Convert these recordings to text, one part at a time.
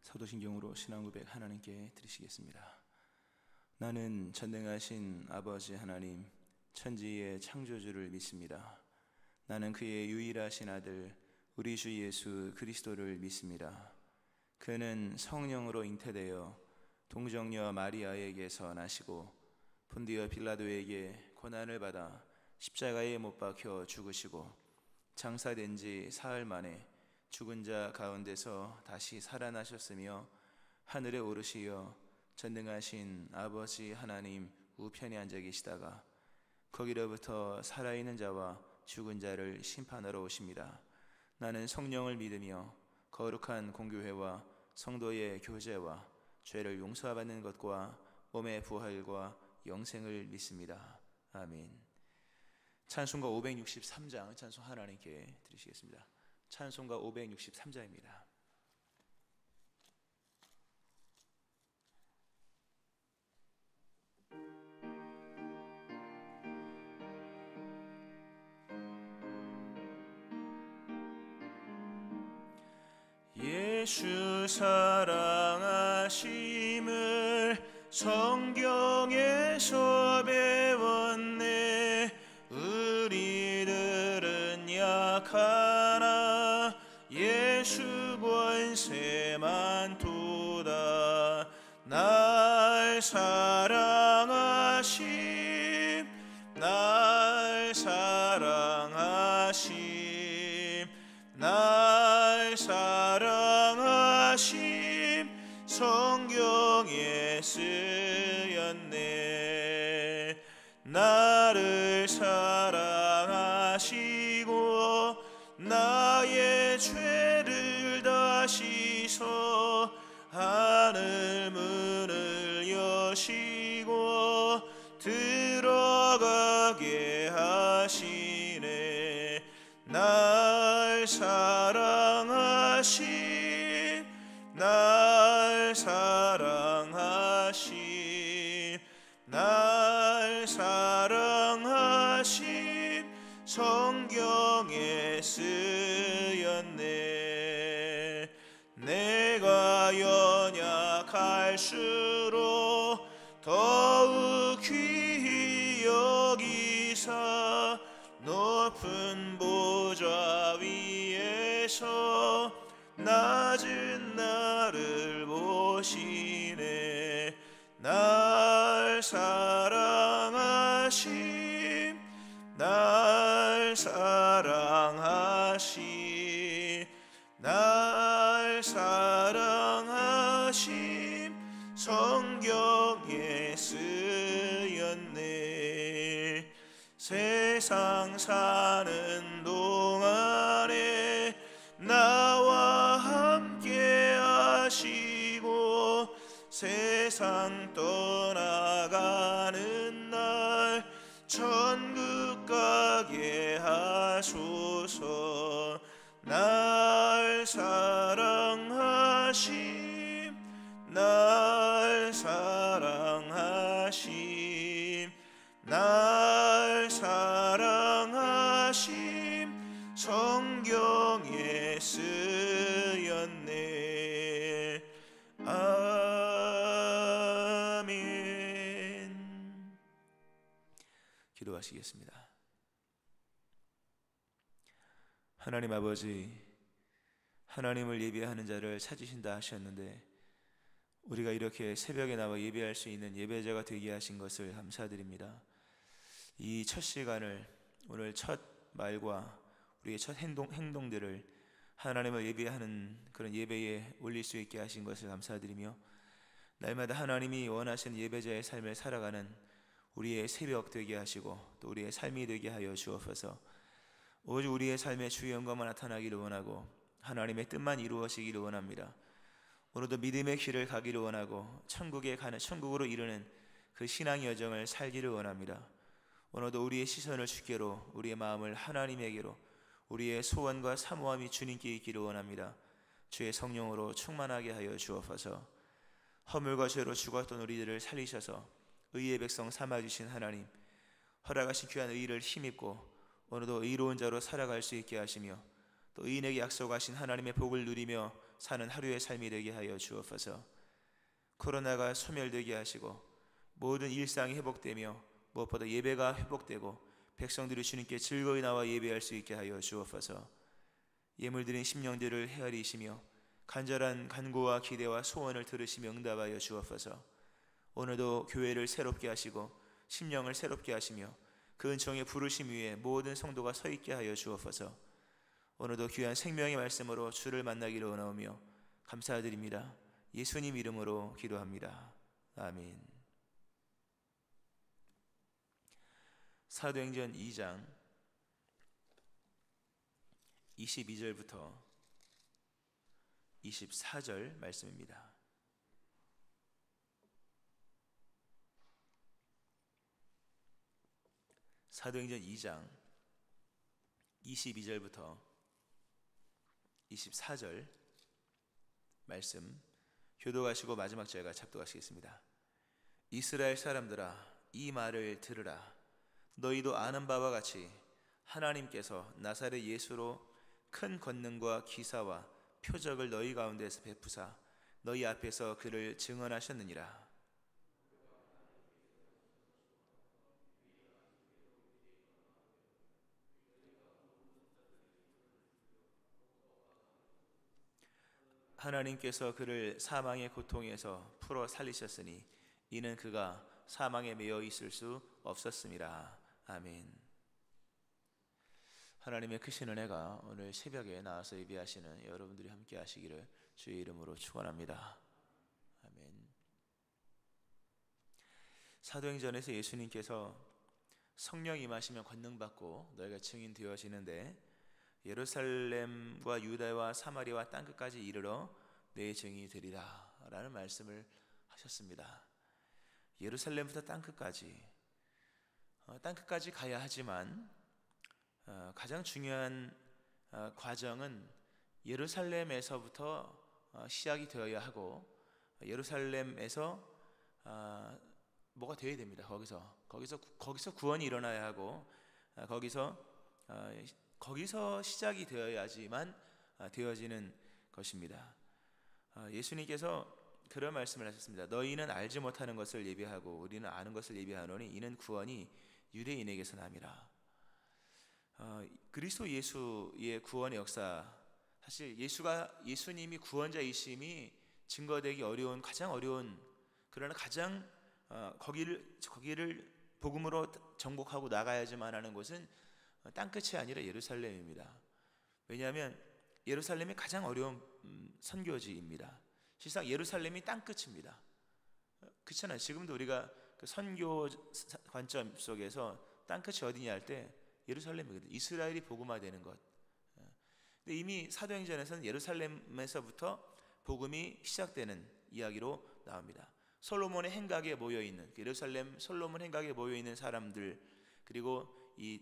사도신경으로 신앙고백 하나님께 드리시겠습니다. 나는 전능하신 아버지 하나님, 천지의 창조주를 믿습니다. 나는 그의 유일하신 아들 우리 주 예수 그리스도를 믿습니다. 그는 성령으로 잉태되어 동정녀 마리아에게서 나시고 본디어 빌라도에게 고난을 받아 십자가에 못 박혀 죽으시고 장사된 지 사흘 만에 죽은 자 가운데서 다시 살아나셨으며 하늘에 오르시어 전능하신 아버지 하나님 우편에 앉아 계시다가 거기로부터 살아있는 자와 죽은 자를 심판하러 오십니다. 나는 성령을 믿으며 거룩한 공교회와 성도의 교제와 죄를 용서받는 것과 몸의 부활과 영생을 믿습니다. 아멘. 찬송가 563장 찬송 하나님께 드리시겠습니다. 찬송가 563장입니다. 예수 사랑하심을 성경에서 배웠네. 우리들은 약하나 예수 권세만 도다. 날 사랑하심, 날 사랑하심, 날 사랑하심 성경에 쓰였네. 나를 사랑하시고 나의 죄를 다 씻어 하늘 문을 여시고 들어가게 하시네. 날 사랑하심, 날 사랑하심, 날 사랑하심 성경에 쓰였네. 내가 연약할수록 더욱 귀히 여기사 높은 보좌 위에서 낮은 나를 보시네. 날 사랑하심, 날 사랑하심, 날 사랑하심 성경에 쓰였네. 세상 사는 동안에 나와 함께 하시고 세상 떠나가는 날 천국 가게 하소서. 날 사랑하심, 날 사랑하심, 날 사랑하심 성경에 쓰였네. 아멘. 기도하시겠습니다. 하나님 아버지, 하나님을 예배하는 자를 찾으신다 하셨는데 우리가 이렇게 새벽에 나와 예배할 수 있는 예배자가 되게 하신 것을 감사드립니다. 이 첫 시간을, 오늘 첫 말과 우리의 첫 행동들을 하나님을 예배하는 그런 예배에 올릴 수 있게 하신 것을 감사드리며 날마다 하나님이 원하시는 예배자의 삶을 살아가는 우리의 새벽 되게 하시고 또 우리의 삶이 되게 하여 주옵소서. 오직 우리의 삶의 주의 영광만 나타나기를 원하고 하나님의 뜻만 이루어지기를 원합니다. 오늘도 믿음의 길을 가기를 원하고 천국으로 이르는 그 신앙의 여정을 살기를 원합니다. 오늘도 우리의 시선을 주께로, 우리의 마음을 하나님에게로, 우리의 소원과 사모함이 주님께 있기를 원합니다. 주의 성령으로 충만하게 하여 주옵소서. 허물과 죄로 죽었던 우리들을 살리셔서 의의 백성 삼아주신 하나님, 허락하신 귀한 의를 힘입고 오늘도 의로운 자로 살아갈 수 있게 하시며 또 의인에게 약속하신 하나님의 복을 누리며 사는 하루의 삶이 되게 하여 주옵소서. 코로나가 소멸되게 하시고 모든 일상이 회복되며 무엇보다 예배가 회복되고 백성들이 주님께 즐거이 나와 예배할 수 있게 하여 주옵소서. 예물드린 심령들을 헤아리시며 간절한 간구와 기대와 소원을 들으시며 응답하여 주옵소서. 오늘도 교회를 새롭게 하시고 심령을 새롭게 하시며 그 은총의 부르심 위에 모든 성도가 서 있게 하여 주옵소서. 오늘도 귀한 생명의 말씀으로 주를 만나기를 원하오며 감사드립니다. 예수님 이름으로 기도합니다. 아멘. 사도행전 2장 22절부터 24절 말씀입니다. 사도행전 2장 22절부터 24절 말씀 교독하시고 마지막 제가 잡독하시겠습니다. 이스라엘 사람들아, 이 말을 들으라. 너희도 아는 바와 같이 하나님께서 나사렛 예수로 큰 권능과 기사와 표적을 너희 가운데서 베푸사 너희 앞에서 그를 증언하셨느니라. 하나님께서 그를 사망의 고통에서 풀어 살리셨으니 이는 그가 사망에 매여 있을 수 없었음이라. 아멘. 하나님의 크신 은혜가 오늘 새벽에 나와서 예배하시는 여러분들이 함께 하시기를 주의 이름으로 축원합니다. 아멘. 사도행전에서 예수님께서 성령 임하시면 권능 받고 너희가 증인 되어지는데 예루살렘과 유다와 사마리아와 땅끝까지 이르러 내 증인이 되리라 라는 말씀을 하셨습니다. 예루살렘부터 땅끝까지 가야 하지만 가장 중요한 과정은 예루살렘에서부터 시작이 되어야 하고 예루살렘에서 뭐가 되어야 됩니다. 거기서 구원이 일어나야 하고 거기서 시작이 되어야지만 되어지는 것입니다. 예수님께서 그런 말씀을 하셨습니다. 너희는 알지 못하는 것을 예비하고 우리는 아는 것을 예비하노니 이는 구원이 유대인에게서 남이라. 그리스도 예수의 구원의 역사, 사실 예수님이 구원자이심이 증거되기 어려운 가장 어려운, 그러나 가장 거기를 복음으로 정복하고 나가야지만 하는 곳은 땅끝이 아니라 예루살렘입니다. 왜냐하면 예루살렘이 가장 어려운 선교지입니다. 실상 예루살렘이 땅끝입니다. 그렇잖아요. 지금도 우리가 그 선교 관점 속에서 땅끝이 어디냐 할 때 예루살렘이거든요. 이스라엘이 복음화되는 것. 근데 이미 사도행전에서는 예루살렘에서부터 복음이 시작되는 이야기로 나옵니다. 솔로몬의 행각에 모여있는, 예루살렘 솔로몬 행각에 모여있는 사람들, 그리고 이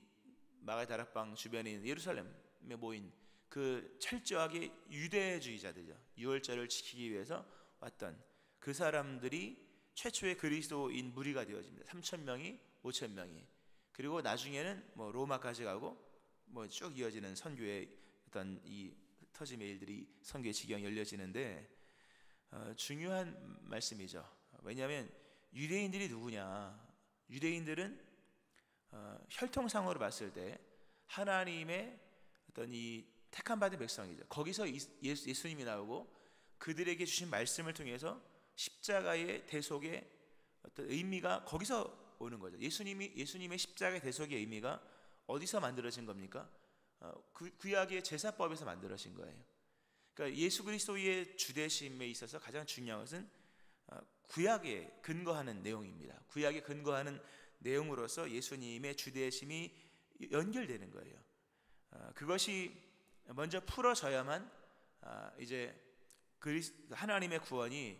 마가 다락방 주변에 있는 예루살렘에 모인 그 철저하게 유대주의자들이죠. 유월절을 지키기 위해서 왔던 그 사람들이 최초의 그리스도인 무리가 되어집니다. 3,000명이 5,000명이. 그리고 나중에는 뭐 로마까지 가고 뭐 쭉 이어지는 선교의 어떤 이 터짐의 일들이 선교의 지경이 열려지는데 중요한 말씀이죠. 왜냐하면 유대인들이 누구냐? 유대인들은 혈통상으로 봤을 때 하나님의 어떤 이 택함 받은 백성이죠. 거기서 예수님이 나오고 그들에게 주신 말씀을 통해서 십자가의 대속의 어떤 의미가 거기서 오는 거죠. 예수님의 십자가의 대속의 의미가 어디서 만들어진 겁니까? 구약의 제사법에서 만들어진 거예요. 그러니까 예수 그리스도의 주되심에 있어서 가장 중요한 것은 구약에 근거하는 내용입니다. 구약에 근거하는 내용으로서 예수님의 주되심이 연결되는 거예요. 그것이 먼저 풀어져야만 이제 하나님의 구원이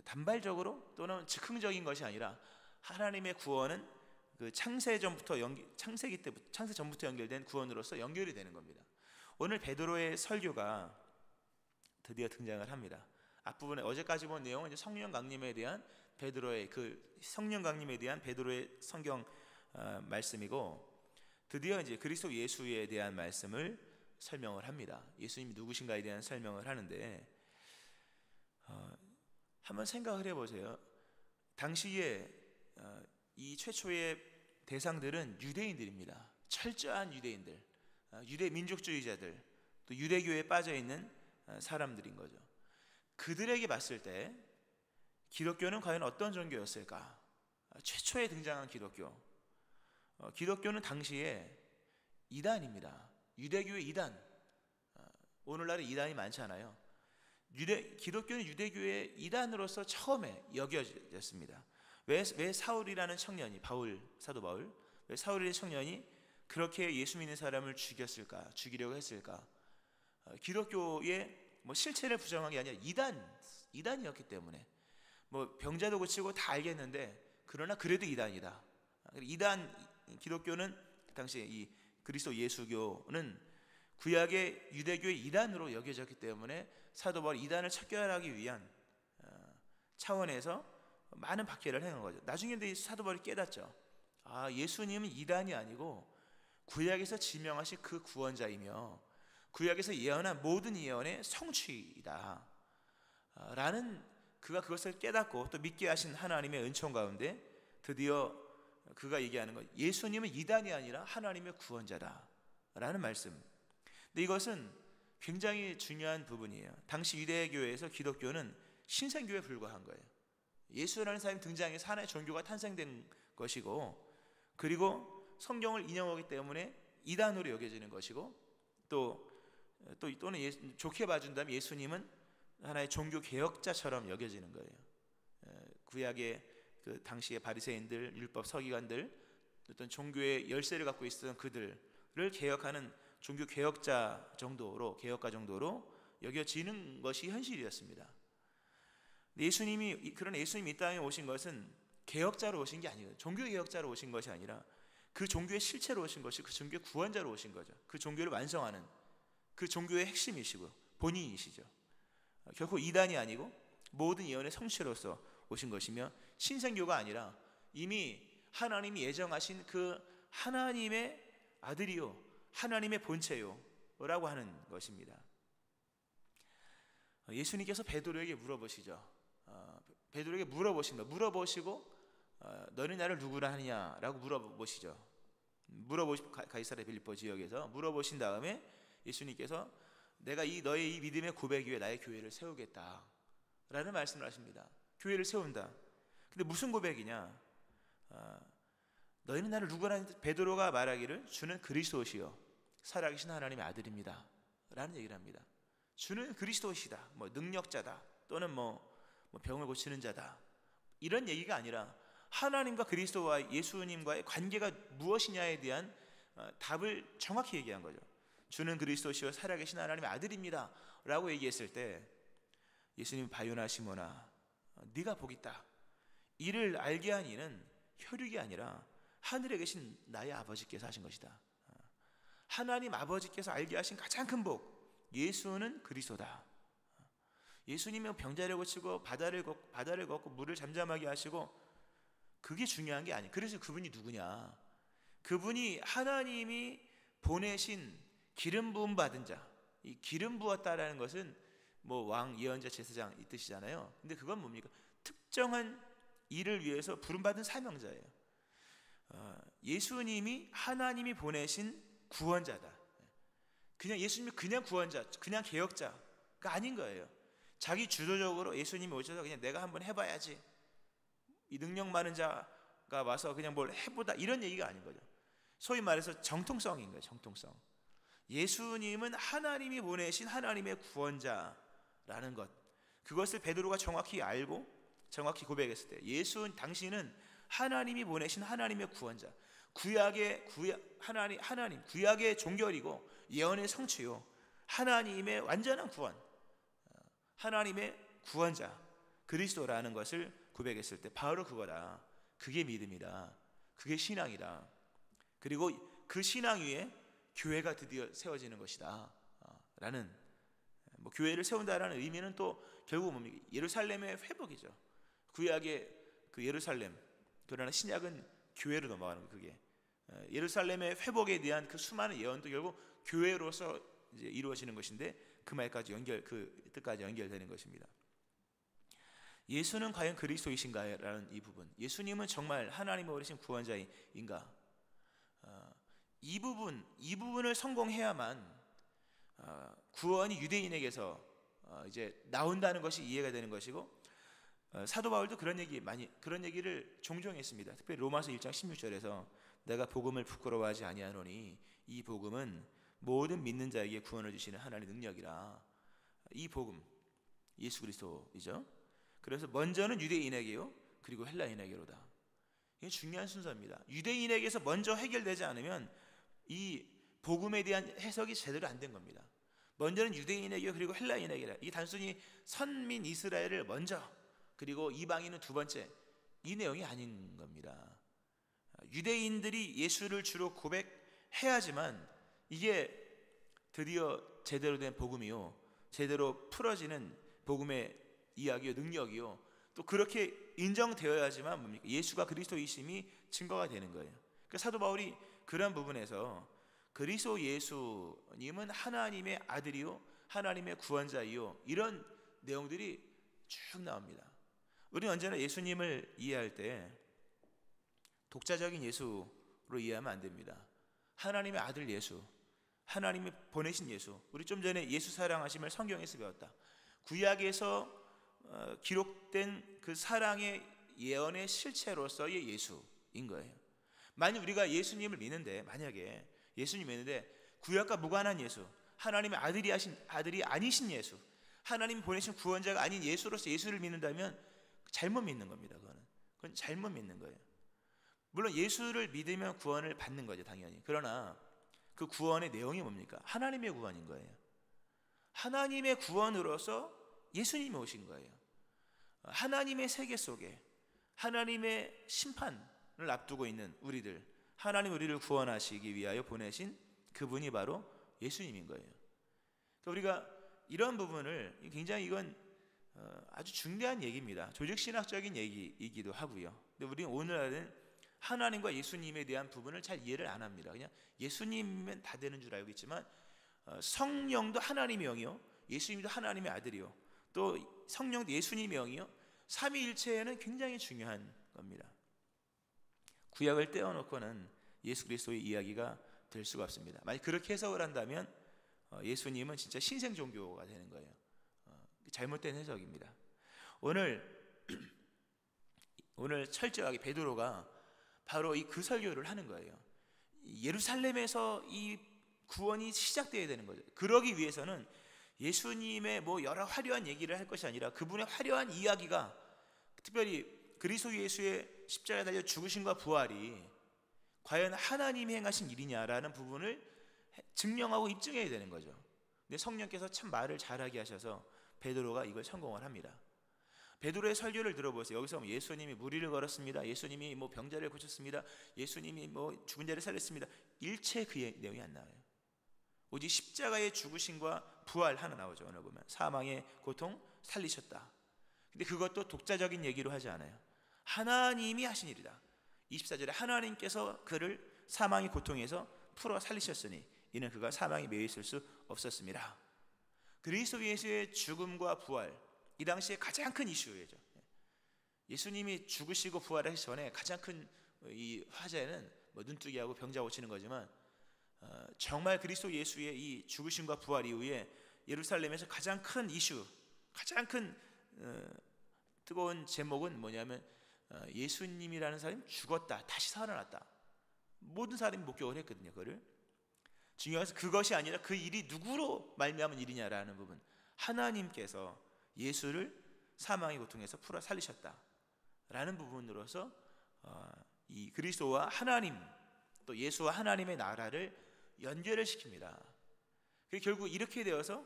단발적으로 또는 즉흥적인 것이 아니라 하나님의 구원은 그 창세 전부터 연결된 구원으로서 연결이 되는 겁니다. 오늘 베드로의 설교가 드디어 등장을 합니다. 앞부분에 어제까지 본 내용은 이제 성령 강림에 대한 베드로의 성경 말씀이고, 드디어 이제 그리스도 예수에 대한 말씀을 설명을 합니다. 예수님이 누구신가에 대한 설명을 하는데 한번 생각을 해보세요. 당시에 이 최초의 대상들은 유대인들입니다. 철저한 유대인들, 유대 민족주의자들, 또 유대교에 빠져있는 사람들인 거죠. 그들에게 봤을 때 기독교는 과연 어떤 종교였을까? 최초에 등장한 기독교는 당시에 이단입니다. 유대교의 이단. 오늘날에 이단이 많잖아요. 기독교는 유대교의 이단으로서 처음에 여겨졌습니다. 왜 사울이라는 청년이, 사도 바울, 왜 사울이라는 청년이 그렇게 예수 믿는 사람을 죽이려고 했을까? 기독교의 실체를 부정한 게 아니라 이단이었기 때문에, 병자도 고치고 다 알겠는데, 그러나 그래도 이단이다. 기독교는 당시 이 그리스도 예수교는 구약의 유대교의 이단으로 여겨졌기 때문에 사도 바울이 이단을 척결하기 위한 차원에서 많은 박해를 행한 거죠. 나중에 사도 바울이 깨닫죠. 예수님은 이단이 아니고 구약에서 지명하신 그 구원자이며 구약에서 예언한 모든 예언의 성취이다 라는, 그가 그것을 깨닫고 또 믿게 하신 하나님의 은총 가운데 드디어 그가 얘기하는 것, 예수님은 이단이 아니라 하나님의 구원자다 라는 말씀. 근데 이것은 굉장히 중요한 부분이에요. 당시 유대교회에서 기독교는 신생교에 불과한 거예요. 예수라는 사람이 등장해서 하나의 종교가 탄생된 것이고, 그리고 성경을 인용하기 때문에 이단으로 여겨지는 것이고, 또는 좋게 봐준다면 예수님은 하나의 종교 개혁자처럼 여겨지는 거예요. 구약의 그 당시의 바리새인들, 율법 서기관들, 어떤 종교의 열쇠를 갖고 있었던 그들을 개혁하는 종교 개혁가 정도로 여겨지는 것이 현실이었습니다. 예수님이 이 땅에 오신 것은 개혁자로 오신 게 아니에요. 종교 개혁자로 오신 것이 아니라 그 종교의 실체로 오신 것이, 그 종교의 구원자로 오신 거죠. 그 종교를 완성하는, 그 종교의 핵심이시고 본인이시죠. 결코 이단이 아니고 모든 예언의 성취로서 오신 것이며, 신생교가 아니라 이미 하나님이 예정하신 그 하나님의 아들이요, 하나님의 본체요 라고 하는 것입니다. 예수님께서 베드로에게 물어보시죠. 베드로에게 물어보시고 너는 나를 누구라 하느냐라고 물어보시죠. 가이사랴 빌립보 지역에서 물어보신 다음에 예수님께서 내가 너의 이 믿음의 고백 위에 나의 교회를 세우겠다 라는 말씀을 하십니다. 교회를 세운다. 근데 무슨 고백이냐? 너희는 나를 누구라 하는데, 베드로가 말하기를 주는 그리스도시요 살아계신 하나님의 아들입니다 라는 얘기를 합니다. 주는 그리스도시다, 능력자다, 또는 병을 고치는 자다, 이런 얘기가 아니라 하나님과 그리스도와 예수님과의 관계가 무엇이냐에 대한 답을 정확히 얘기한 거죠. 주는 그리스도시요 살아계신 하나님의 아들입니다 라고 얘기했을 때, 예수님이 바요나 시모나 네가 복이 있다, 이를 알게 한 이는 혈육이 아니라 하늘에 계신 나의 아버지께서 하신 것이다. 하나님 아버지께서 알게 하신 가장 큰 복, 예수는 그리스도다. 예수님은 병자를 고치고 바다를 걷고 물을 잠잠하게 하시고, 그게 중요한 게 아니에요. 그래서 그분이 누구냐? 그분이 하나님이 보내신 기름 부음 받은 자. 이 기름 부었다라는 것은 왕, 예언자, 제사장 이 뜻이잖아요. 근데 그건 뭡니까? 특정한 일을 위해서 부름받은 사명자예요. 예수님이 하나님이 보내신 구원자다. 그냥 예수님이 그냥 구원자, 그냥 개혁자가 아닌 거예요. 자기 주도적으로 예수님이 오셔서 그냥 내가 한번 해봐야지, 이 능력 많은 자가 와서 그냥 뭘 해보다, 이런 얘기가 아닌 거죠. 소위 말해서 정통성인 거예요. 정통성. 예수님은 하나님이 보내신 하나님의 구원자라는 것, 그것을 베드로가 정확히 알고 정확히 고백했을 때, 당신은 하나님이 보내신 하나님의 구원자, 구약의 종결이고 예언의 성취요, 하나님의 완전한 구원, 하나님의 구원자 그리스도라는 것을 고백했을 때, 바로 그거다. 그게 믿음이다. 그게 신앙이다. 그리고 그 신앙 위에 교회가 드디어 세워지는 것이다 라는, 교회를 세운다라는 의미는 또 결국 뭡니까? 예루살렘의 회복이죠. 구약의 그 예루살렘, 그러나 신약은 교회로 넘어가는 거예요. 그게 예루살렘의 회복에 대한 그 수많은 예언도 결국 교회로서 이제 이루어지는 것인데 그 말까지 그 뜻까지 연결되는 것입니다. 예수는 과연 그리스도이신가라는 이 부분, 예수님은 정말 하나님의 어리신 구원자인가? 이 부분을 성공해야만 구원이 유대인에게서 이제 나온다는 것이 이해가 되는 것이고, 사도 바울도 그런 얘기를 종종 했습니다. 특별히 로마서 1장 16절에서 내가 복음을 부끄러워하지 아니하노니 이 복음은 모든 믿는 자에게 구원을 주시는 하나님의 능력이라. 이 복음, 예수 그리스도이죠. 그래서 먼저는 유대인에게요, 그리고 헬라인에게로다. 이게 중요한 순서입니다. 유대인에게서 먼저 해결되지 않으면 이 복음에 대한 해석이 제대로 안 된 겁니다. 먼저는 유대인에게, 그리고 헬라인에게라. 이게 단순히 선민 이스라엘을 먼저, 그리고 이방인은 두 번째, 이 내용이 아닌 겁니다. 유대인들이 예수를 주로 고백해야지만 이게 드디어 제대로 된 복음이요, 제대로 풀어지는 복음의 이야기요, 능력이요, 또 그렇게 인정되어야지만 뭡니까? 예수가 그리스도이심이 증거가 되는 거예요. 그러니까 사도 바울이 그런 부분에서 그리스도 예수님은 하나님의 아들이요, 하나님의 구원자이요, 이런 내용들이 쭉 나옵니다. 우리는 언제나 예수님을 이해할 때 독자적인 예수로 이해하면 안 됩니다. 하나님의 아들 예수, 하나님이 보내신 예수. 우리 좀 전에 예수 사랑하심을 성경에서 배웠다. 구약에서 기록된 그 사랑의 예언의 실체로서의 예수인 거예요. 만약 우리가 예수님을 믿는데, 만약에 예수님 믿는데 구약과 무관한 예수, 하나님의 아들이 아니신 예수, 하나님 보내신 구원자가 아닌 예수로서 예수를 믿는다면 잘못 믿는 겁니다. 그건 잘못 믿는 거예요. 물론 예수를 믿으면 구원을 받는 거죠, 당연히. 그러나 그 구원의 내용이 뭡니까? 하나님의 구원인 거예요. 하나님의 구원으로서 예수님이 오신 거예요. 하나님의 세계 속에 하나님의 심판을 앞두고 있는 우리들, 하나님 우리를 구원하시기 위하여 보내신 그분이 바로 예수님인 거예요. 그러니까 우리가 이런 부분을, 굉장히 이건 아주 중대한 얘기입니다. 조직신학적인 얘기이기도 하고요. 근데 우리는 오늘날은 하나님과 예수님에 대한 부분을 잘 이해를 안 합니다. 그냥 예수님이면 다 되는 줄 알고 있지만 성령도 하나님의 영이요, 예수님도 하나님의 아들이요, 또 성령도 예수님의 영이요, 삼위일체에는 굉장히 중요한 겁니다. 구약을 떼어놓고는 예수 그리스도의 이야기가 될 수가 없습니다. 만약 그렇게 해석을 한다면 예수님은 진짜 신생 종교가 되는 거예요. 잘못된 해석입니다. 오늘 철저하게 베드로가 바로 그 설교를 하는 거예요. 예루살렘에서 이 구원이 시작되어야 되는 거죠. 그러기 위해서는 예수님의 여러 화려한 얘기를 할 것이 아니라 그분의 화려한 이야기가, 특별히 그리스도 예수의 십자가에 달려 죽으심과 부활이 과연 하나님이 행하신 일이냐라는 부분을 증명하고 입증해야 되는 거죠. 근데 성령께서 참 말을 잘하게 하셔서 베드로가 이걸 성공을 합니다. 베드로의 설교를 들어보세요. 여기서 예수님이 무리를 걸었습니다, 예수님이 병자를 고쳤습니다, 예수님이 죽은 자를 살렸습니다, 일체 그 내용이 안 나와요. 오직 십자가의 죽으심과 부활 하나 나오죠. 오늘 보면 사망의 고통 살리셨다. 근데 그것도 독자적인 얘기로 하지 않아요. 하나님이 하신 일이다. 24절에 하나님께서 그를 사망의 고통에서 풀어 살리셨으니 이는 그가 사망에 매여 있을 수 없었습니다. 그리스도 예수의 죽음과 부활, 이 당시에 가장 큰 이슈예요. 예수님이 죽으시고 부활하기 전에 가장 큰 이 화제는 눈뜨기하고 병자 고치는 거지만, 정말 그리스도 예수의 이 죽으심과 부활 이후에 예루살렘에서 가장 큰 이슈, 가장 큰 뜨거운 제목은 뭐냐면 예수님이라는 사람이 죽었다, 다시 살아났다. 모든 사람이 목격을 했거든요. 그거를. 중요한 것은 그것이 아니라 그 일이 누구로 말미암은 일이냐라는 부분, 하나님께서 예수를 사망의 고통에서 풀어 살리셨다라는 부분으로서 이 그리스도와 하나님, 또 예수와 하나님의 나라를 연결을 시킵니다. 결국 이렇게 되어서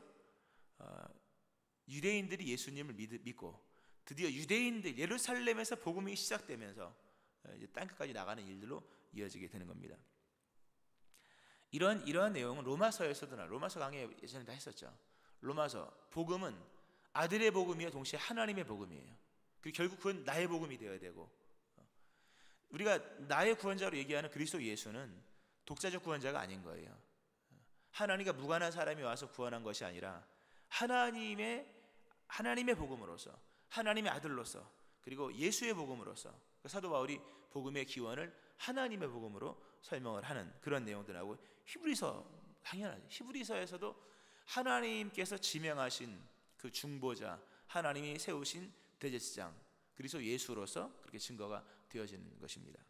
유대인들이 예수님을 믿고 드디어 유대인들 예루살렘에서 복음이 시작되면서 이제 땅끝까지 나가는 일들로 이어지게 되는 겁니다. 이러한 내용은 로마서에서도 로마서 강의 예전에 다 했었죠. 로마서 복음은 아들의 복음이요 동시에 하나님의 복음이에요. 그리고 결국 그건 나의 복음이 되어야 되고, 우리가 나의 구원자로 얘기하는 그리스도 예수는 독자적 구원자가 아닌 거예요. 하나님과 무관한 사람이 와서 구원한 것이 아니라 하나님의 복음으로서, 하나님의 아들로서, 그리고 예수의 복음으로서 사도 바울이 복음의 기원을 하나님의 복음으로 설명을 하는 그런 내용들하고, 당연하죠. 히브리서에서도 하나님께서 지명하신 그 중보자, 하나님이 세우신 대제사장 그리스도 예수로서 그렇게 증거가 되어지는 것입니다.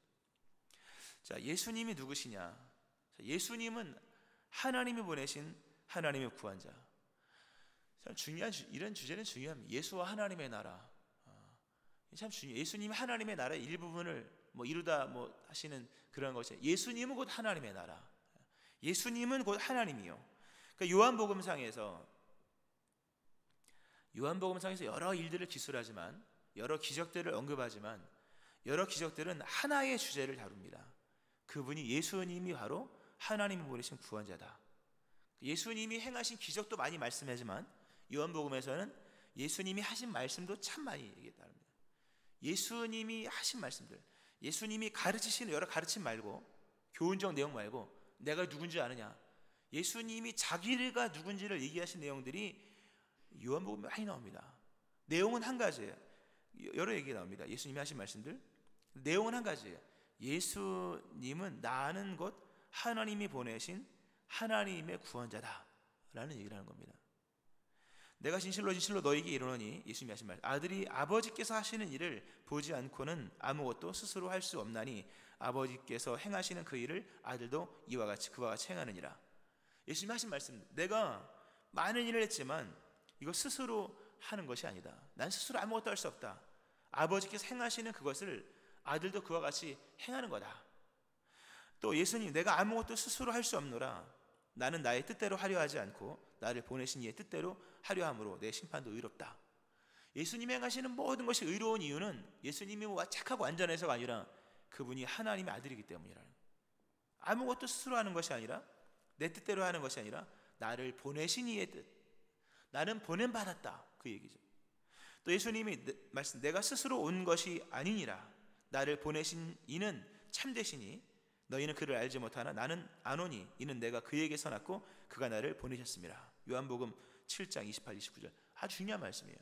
자, 예수님이 누구시냐? 자, 예수님은 하나님이 보내신 하나님의 구원자. 참 중요한 이런 주제는 중요합니다. 예수와 하나님의 나라. 참 중요해요. 예수님이 하나님의 나라의 일부분을 이루다 하시는 그런 것이, 예수님은 곧 하나님의 나라. 예수님은 곧 하나님이요. 그러니까 요한복음상에서 여러 일들을 기술하지만, 여러 기적들을 언급하지만, 여러 기적들은 하나의 주제를 다룹니다. 그분이 예수님이 바로 하나님이 보내신 구원자다. 예수님이 행하신 기적도 많이 말씀하지만 요한복음에서는 예수님이 하신 말씀도 참 많이 얘기합니다. 예수님이 하신 말씀들, 예수님이 가르치시는 여러 가르침 말고, 교훈적 내용 말고, 내가 누군지 아느냐, 예수님이 자기가 누군지를 얘기하신 내용들이 요한복음에 많이 나옵니다. 내용은 한 가지예요. 여러 얘기 나옵니다. 예수님이 하신 말씀들, 내용은 한 가지예요. 예수님은 나는 곧 하나님이 보내신 하나님의 구원자다 라는 얘기를 하는 겁니다. 내가 진실로 너에게 이르노니, 예수님이 하신 말, 아들이 아버지께서 하시는 일을 보지 않고는 아무것도 스스로 할 수 없나니 아버지께서 행하시는 그 일을 아들도 그와 같이 행하느니라. 예수님이 하신 말씀, 내가 많은 일을 했지만 이거 스스로 하는 것이 아니다. 난 스스로 아무것도 할 수 없다. 아버지께서 행하시는 그것을 아들도 그와 같이 행하는 거다. 또 예수님, 내가 아무것도 스스로 할 수 없노라. 나는 나의 뜻대로 하려 하지 않고 나를 보내신 이의 뜻대로 하려 함으로 내 심판도 의롭다. 예수님이 행하시는 모든 것이 의로운 이유는 예수님이 착하고 완전해서가 아니라 그분이 하나님의 아들이기 때문이라는 거예요. 아무것도 스스로 하는 것이 아니라, 내 뜻대로 하는 것이 아니라 나를 보내신 이의 뜻, 나는 보냄받았다, 그 얘기죠. 또 예수님이 말씀, 내가 스스로 온 것이 아니니라. 나를 보내신 이는 참되시니 너희는 그를 알지 못하나 나는 아노니 이는 내가 그에게서 났고 그가 나를 보내셨습니다. 요한복음 7장 28, 29절. 아주 중요한 말씀이에요.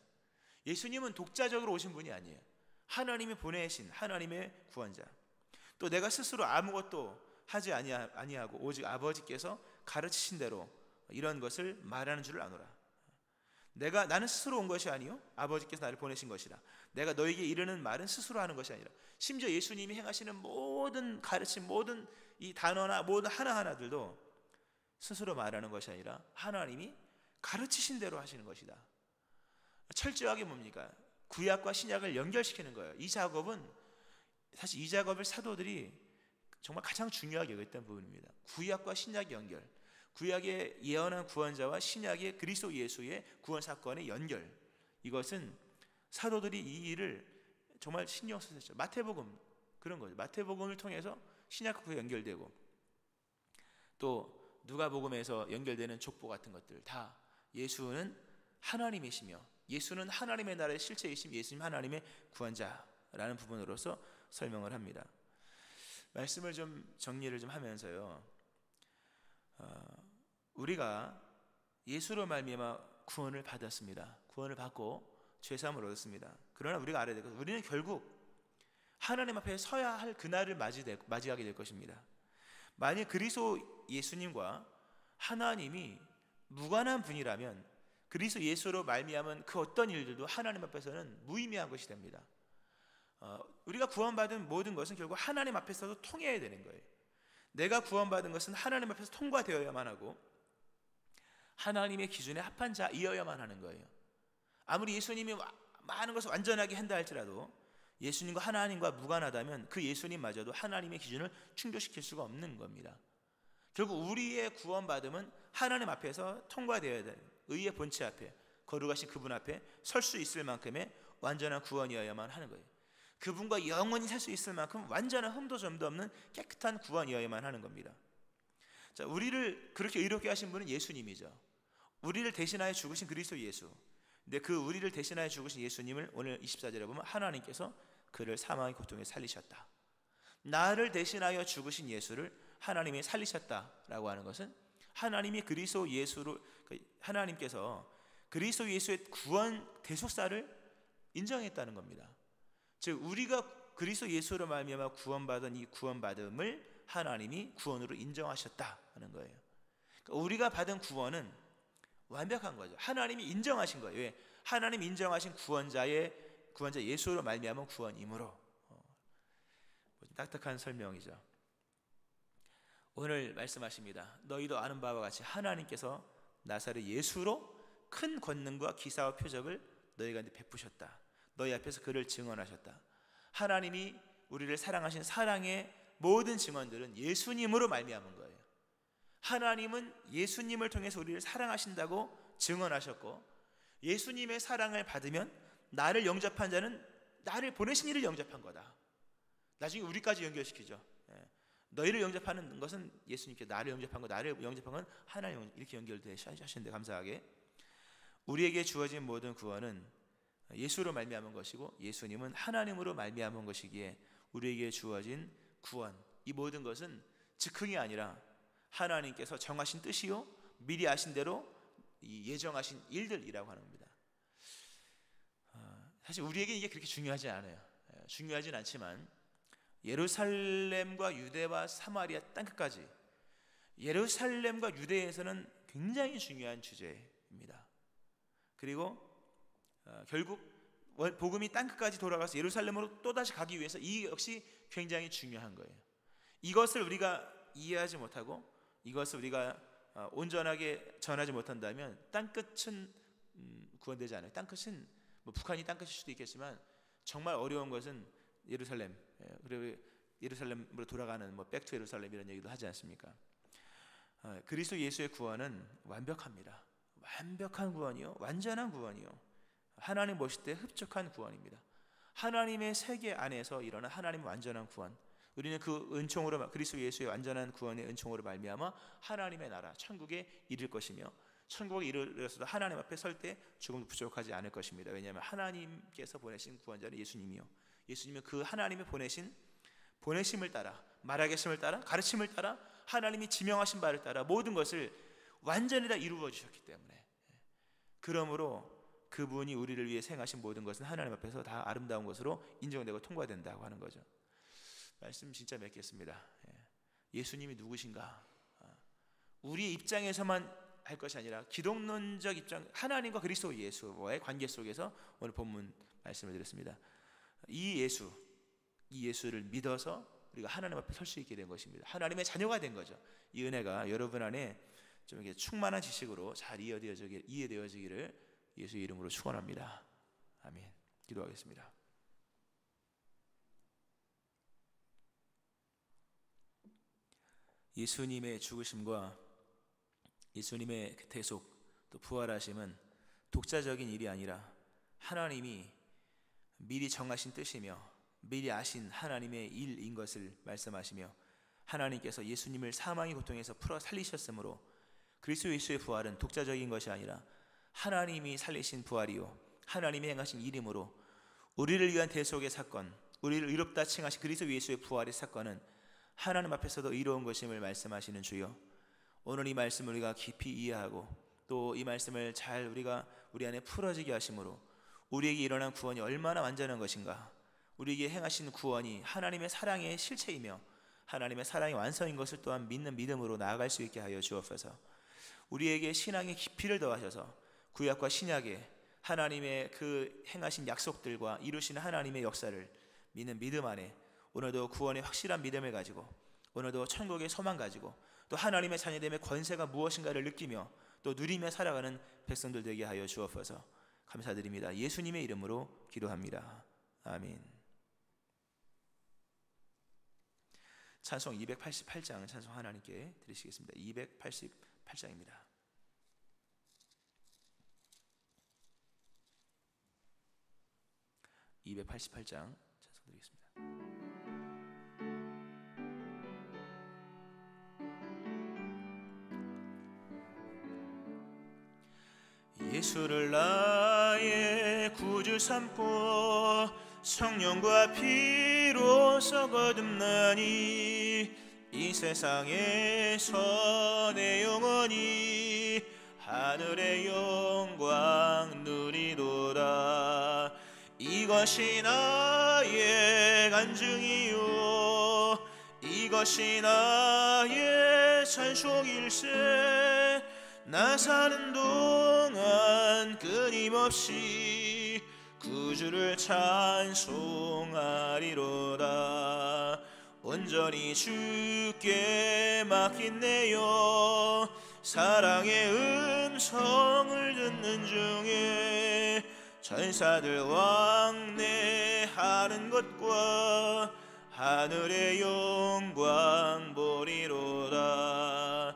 예수님은 독자적으로 오신 분이 아니에요. 하나님이 보내신 하나님의 구원자. 또 내가 스스로 아무것도 하지 아니하고 오직 아버지께서 가르치신 대로 이런 것을 말하는 줄을 아노라. 나는 스스로 온 것이 아니요 아버지께서 나를 보내신 것이라. 내가 너에게 이르는 말은 스스로 하는 것이 아니라, 심지어 예수님이 행하시는 모든 가르침, 모든 이 단어나 모든 하나하나들도 스스로 말하는 것이 아니라 하나님이 가르치신 대로 하시는 것이다. 철저하게 뭡니까? 구약과 신약을 연결시키는 거예요. 이 작업은 사실 이 작업을 사도들이 정말 가장 중요하게 여겼던 부분입니다. 구약과 신약의 연결, 구약의 예언한 구원자와 신약의 그리스도 예수의 구원 사건의 연결, 이것은 사도들이 이 일을 정말 신경 썼죠. 마태복음 그런 거죠. 마태복음을 통해서 신약과 연결되고, 또 누가복음에서 연결되는 족보 같은 것들 다 예수는 하나님이시며 예수는 하나님의 나라의 실체이심, 예수님 하나님의 구원자라는 부분으로서 설명을 합니다. 말씀을 좀 정리를 좀 하면서요, 우리가 예수로 말미암아 구원을 받았습니다. 구원을 받고 죄사함을 얻었습니다. 그러나 우리가 알아야 될 것은, 우리는 결국 하나님 앞에 서야 할 그날을 맞이하게 될 것입니다. 만약 그리스도 예수님과 하나님이 무관한 분이라면 그리스도 예수로 말미암은 그 어떤 일들도 하나님 앞에서는 무의미한 것이 됩니다. 우리가 구원받은 모든 것은 결국 하나님 앞에서도 통해야 되는 거예요. 내가 구원받은 것은 하나님 앞에서 통과되어야만 하고 하나님의 기준에 합한 자이어야만 하는 거예요. 아무리 예수님이 많은 것을 완전하게 한다 할지라도 예수님과 하나님과 무관하다면 그 예수님마저도 하나님의 기준을 충족시킬 수가 없는 겁니다. 결국 우리의 구원받음은 하나님 앞에서 통과되어야 돼요. 의의 본체 앞에, 거룩하신 그분 앞에 설 수 있을 만큼의 완전한 구원이어야만 하는 거예요. 그분과 영원히 살 수 있을 만큼 완전한 흠도 점도 없는 깨끗한 구원이어야만 하는 겁니다. 자, 우리를 그렇게 의롭게 하신 분은 예수님이죠. 우리를 대신하여 죽으신 그리스도 예수. 근데 그 우리를 대신하여 죽으신 예수님을 오늘 24절에 보면 하나님께서 그를 사망의 고통에 살리셨다. 나를 대신하여 죽으신 예수를 하나님이 살리셨다라고 하는 것은 하나님이 그리스도 예수로, 하나님께서 그리스도 예수의 구원 대속사를 인정했다는 겁니다. 즉 우리가 그리스도 예수로 말미암아 구원받은 이 구원받음을 하나님이 구원으로 인정하셨다 하는 거예요. 그러니까 우리가 받은 구원은 완벽한 거죠. 하나님이 인정하신 거예요. 왜? 하나님 인정하신 구원자 예수로 말미암은 구원이므로. 딱딱한 설명이죠. 오늘 말씀하십니다. 너희도 아는 바와 같이 하나님께서 나사렛 예수로 큰 권능과 기사와 표적을 너희가 베푸셨다. 너희 앞에서 그를 증언하셨다. 하나님이 우리를 사랑하신 사랑의 모든 증언들은 예수님으로 말미암은 거예요. 하나님은 예수님을 통해서 우리를 사랑하신다고 증언하셨고, 예수님의 사랑을 받으면 나를 영접한 자는 나를 보내신 이를 영접한 거다. 나중에 우리까지 연결시키죠. 너희를 영접하는 것은 예수님께, 나를 영접한 거, 나를 영접한 건 하나님, 이렇게 연결되시는데 감사하게 우리에게 주어진 모든 구원은 예수로 말미암은 것이고 예수님은 하나님으로 말미암은 것이기에 우리에게 주어진 구원, 이 모든 것은 즉흥이 아니라 하나님께서 정하신 뜻이요 미리 아신 대로 예정하신 일들이라고 하는 겁니다. 사실 우리에게 이게 그렇게 중요하지 않아요. 중요하진 않지만 예루살렘과 유대와 사마리아 땅끝까지, 예루살렘과 유대에서는 굉장히 중요한 주제입니다. 그리고 결국 복음이 땅끝까지 돌아가서 예루살렘으로 또다시 가기 위해서 이 역시 굉장히 중요한 거예요. 이것을 우리가 이해하지 못하고 이것을 우리가 온전하게 전하지 못한다면 땅끝은 구원되지 않아요. 땅끝은 북한이 땅끝일 수도 있겠지만 정말 어려운 것은 예루살렘, 그리고 예루살렘으로 돌아가는 백투 예루살렘 이런 얘기도 하지 않습니까? 그리스도 예수의 구원은 완벽합니다. 완벽한 구원이요, 완전한 구원이요, 하나님 보실 때 흡족한 구원입니다. 하나님의 세계 안에서 일어난 하나님의 완전한 구원, 우리는 그 은총으로, 그리스도 예수의 완전한 구원의 은총으로 말미암아 하나님의 나라 천국에 이를 것이며, 천국에 이르러서도 하나님 앞에 설 때 조금도 부족하지 않을 것입니다. 왜냐하면 하나님께서 보내신 구원자는 예수님이요, 예수님은 그 하나님이 보내심을 따라, 말하겠음을 따라, 가르침을 따라, 하나님이 지명하신 바를 따라 모든 것을 완전히 다 이루어 주셨기 때문에, 그러므로 그분이 우리를 위해 행하신 모든 것은 하나님 앞에서 다 아름다운 것으로 인정되고 통과된다고 하는 거죠. 말씀 진짜 맺겠습니다. 예수님이 누구신가? 우리의 입장에서만 할 것이 아니라 기독론적 입장, 하나님과 그리스도 예수와의 관계 속에서 오늘 본문 말씀을 드렸습니다. 이 예수를 믿어서 우리가 하나님 앞에 설 수 있게 된 것입니다. 하나님의 자녀가 된 거죠. 이 은혜가 여러분 안에 좀 이렇게 충만한 지식으로 잘 이해되어지기를 예수의 이름으로 축원합니다. 아멘. 기도하겠습니다. 예수님의 죽으심과 예수님의 대속 또 부활하심은 독자적인 일이 아니라 하나님이 미리 정하신 뜻이며 미리 아신 하나님의 일인 것을 말씀하시며, 하나님께서 예수님을 사망의 고통에서 풀어 살리셨으므로 그리스도 예수의 부활은 독자적인 것이 아니라 하나님이 살리신 부활이요 하나님이 행하신 일이므로 우리를 위한 대속의 사건, 우리를 의롭다 칭하신 그리스도 예수의 부활의 사건은 하나님 앞에서도 의로운 것임을 말씀하시는 주여, 오늘 이 말씀을 우리가 깊이 이해하고 또 이 말씀을 잘 우리 안에 풀어지게 하심으로 우리에게 일어난 구원이 얼마나 완전한 것인가, 우리에게 행하신 구원이 하나님의 사랑의 실체이며 하나님의 사랑의 완성인 것을 또한 믿는 믿음으로 나아갈 수 있게 하여 주옵소서. 우리에게 신앙의 깊이를 더하셔서 구약과 신약에 하나님의 그 행하신 약속들과 이루시는 하나님의 역사를 믿는 믿음 안에 오늘도 구원의 확실한 믿음을 가지고, 오늘도 천국의 소망 가지고, 또 하나님의 자녀됨의 권세가 무엇인가를 느끼며 또 누리며 살아가는 백성들 되게 하여 주옵소서. 감사드립니다. 예수님의 이름으로 기도합니다. 아멘. 찬송 288장 찬송 하나님께 드리시겠습니다. 288장입니다. (288장) 찬송 드리겠습니다. 예수를 나의 구주 삼고 성령과 피로써 거듭나니 이 세상에서 내 영혼이 하늘의 영광 누리도다. 이것이 나의 간증이요 이것이 나의 찬송일세. 나 사는 동안 끊임없이 구주를 찬송하리로다. 온전히 주께 맡긴 내요 사랑의 음성을 듣는 중에 천사들 왕래하는 것과 하늘의 영광 보리로다.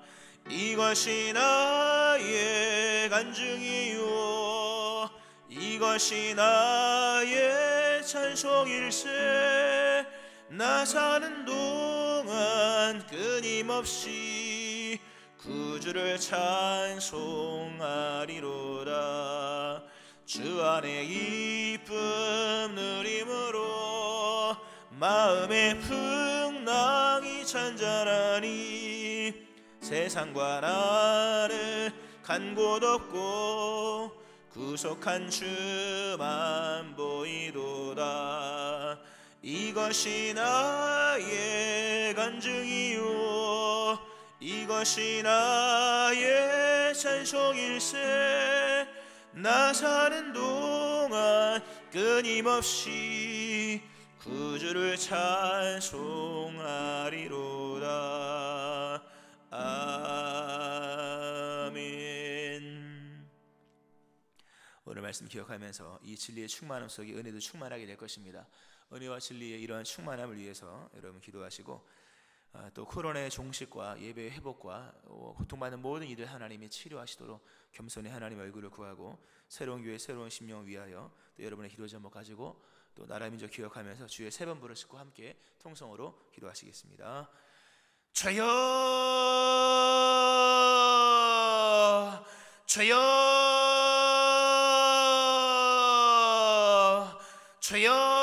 이것이 나의 간증이요 이것이 나의 찬송일세. 나 사는 동안 끊임없이 구주를 찬송하리로다. 주 안에 기쁨 누림으로 마음의 풍랑이 잔잔하니 세상과 나를 간 곳 없고 구속한 주만 보이도다. 이것이 나의 간증이요 이것이 나의 찬송일세. 나 사는 동안 끊임없이 구주를 찬송하리로다. 아멘. 오늘 말씀 기억하면서 이 진리의 충만함 속에 은혜도 충만하게 될 것입니다. 은혜와 진리의 이러한 충만함을 위해서 여러분 기도하시고 또 코로나의 종식과 예배의 회복과 고통받는 모든 이들 하나님이 치료하시도록 겸손히 하나님의 얼굴을 구하고 새로운 교회 새로운 심령을 위하여 또 여러분의 기도 제목 가지고 또 나라 민족 기억하면서 주의 세 번 부르시고 함께 통성으로 기도하시겠습니다. 주여 주여 주여